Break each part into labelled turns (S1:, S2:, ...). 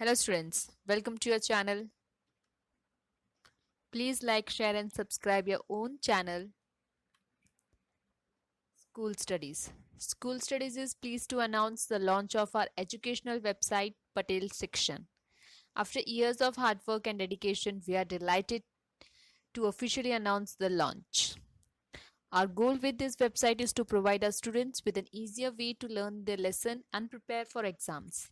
S1: Hello students, welcome to your channel. Please like, share and subscribe your own channel School Studies. School Studies is pleased to announce the launch of our educational website Patel section. After years of hard work and dedication, we are delighted to officially announce the launch. Our goal with this website is to provide our students with an easier way to learn their lesson and prepare for exams.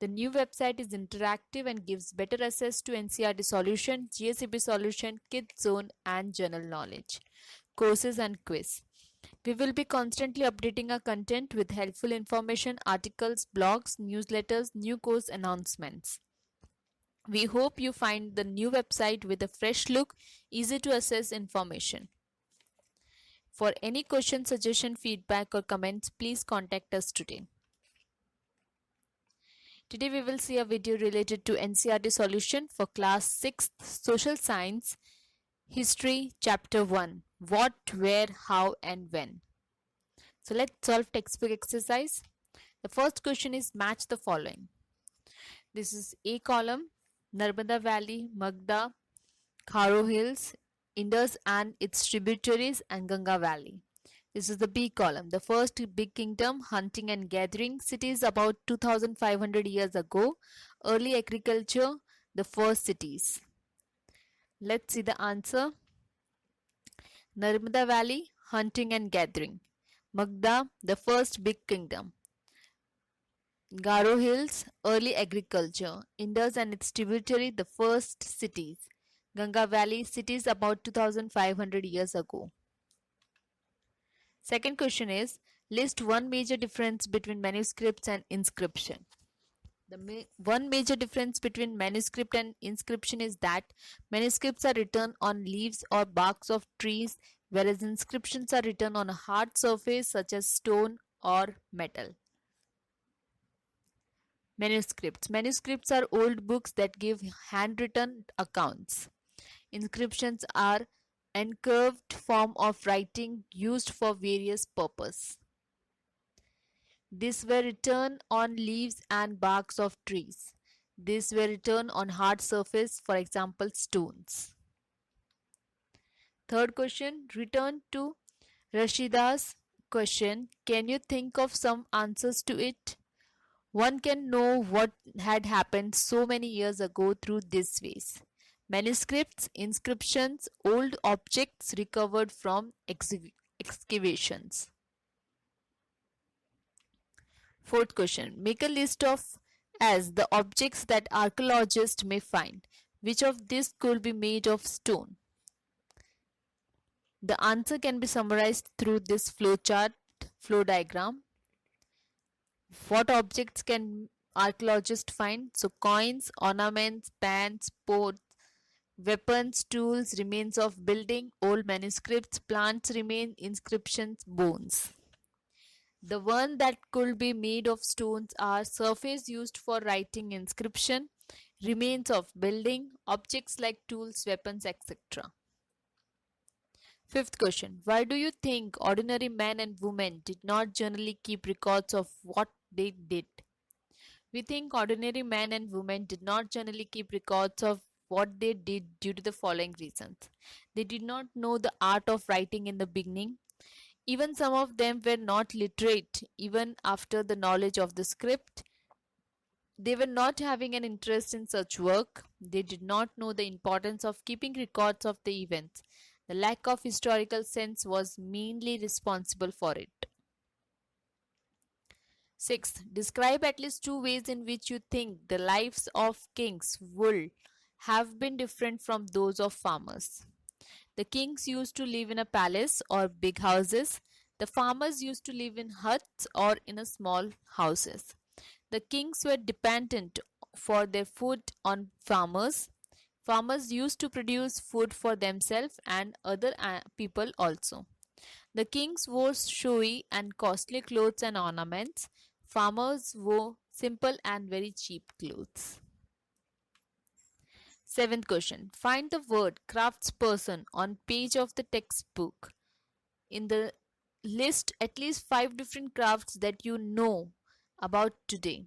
S1: The new website is interactive and gives better access to NCERT solution, GSEB solution, Kids Zone and general knowledge, courses and quiz. We will be constantly updating our content with helpful information, articles, blogs, newsletters, new course announcements. We hope you find the new website with a fresh look, easy to access information. For any question, suggestion, feedback or comments, please contact us today. Today we will see a video related to NCERT solution for class 6th Social Science History Chapter 1 What, Where, How and When. So let's solve textbook exercise. The first question is match the following. This is A column, Narmada Valley, Magda, Kharo Hills, Indus and its tributaries and Ganga Valley. This is the B column. The first big kingdom, hunting and gathering, cities about 2500 years ago, early agriculture, the first cities. Let's see the answer. Narmada Valley, hunting and gathering. Magda, the first big kingdom. Garo Hills, early agriculture. Indus and its tributary, the first cities. Ganga Valley, cities about 2500 years ago. Second question is, list one major difference between manuscripts and inscription. The one major difference between manuscript and inscription is that manuscripts are written on leaves or barks of trees, whereas inscriptions are written on a hard surface such as stone or metal. Manuscripts are old books that give handwritten accounts. Inscriptions are engraved form of writing used for various purposes. These were written on leaves and barks of trees. These were written on hard surface, for example, stones. Third question, return to Rashida's question. Can you think of some answers to it? One can know what had happened so many years ago through these ways. Manuscripts, inscriptions, old objects recovered from excavations. Fourth question. Make a list of as the objects that archaeologists may find. Which of these could be made of stone? The answer can be summarized through this flow diagram. What objects can archaeologists find? So coins, ornaments, pans, pots, weapons, tools, remains of building, old manuscripts, plants remain, inscriptions, bones. The one that could be made of stones are surface used for writing inscription, remains of building, objects like tools, weapons, etc. Fifth question. Why do you think ordinary men and women did not generally keep records of what they did? We think ordinary men and women did not generally keep records of what they did due to the following reasons. They did not know the art of writing in the beginning. Even some of them were not literate even after the knowledge of the script. They were not having an interest in such work. They did not know the importance of keeping records of the events. The lack of historical sense was mainly responsible for it. Sixth, describe at least two ways in which you think the lives of kings would have been different from those of farmers. The kings used to live in a palace or big houses. The farmers used to live in huts or in a small houses. The kings were dependent for their food on farmers. Farmers used to produce food for themselves and other people also. The kings wore showy and costly clothes and ornaments. Farmers wore simple and very cheap clothes. Seventh question. Find the word craftsperson on page of the textbook. In the list at least 5 different crafts that you know about today.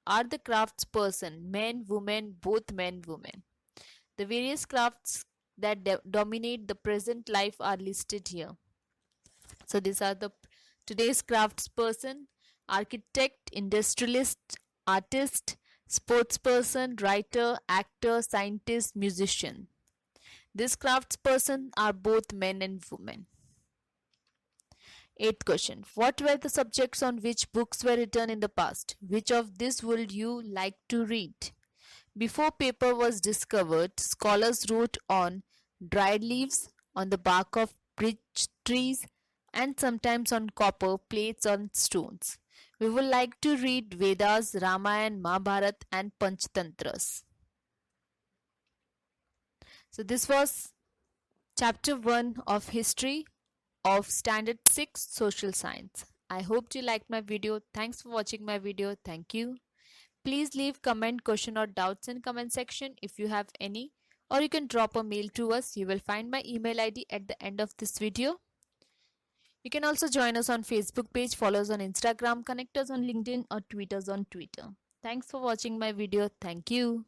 S1: are the craftsperson men, women, both men, women? The various crafts that dominate the present life are listed here. So these are the today's craftsperson: architect, industrialist, artist, sportsperson, writer, actor, scientist, musician. These craftsperson are both men and women. Eighth question. What were the subjects on which books were written in the past? Which of these would you like to read? Before paper was discovered, scholars wrote on dried leaves, on the bark of birch trees, and sometimes on copper plates on stones. We would like to read Vedas, Ramayana, Mahabharata, and Panchtantras. So, this was chapter 1 of History of Standard 6 Social Science. I hope you liked my video. Thanks for watching my video. Thank you. Please leave comment, question or doubts in comment section if you have any, or you can drop a mail to us. You will find my email ID at the end of this video. You can also join us on Facebook page, follow us on Instagram, connect us on LinkedIn or tweet us on Twitter. Thanks for watching my video. Thank you.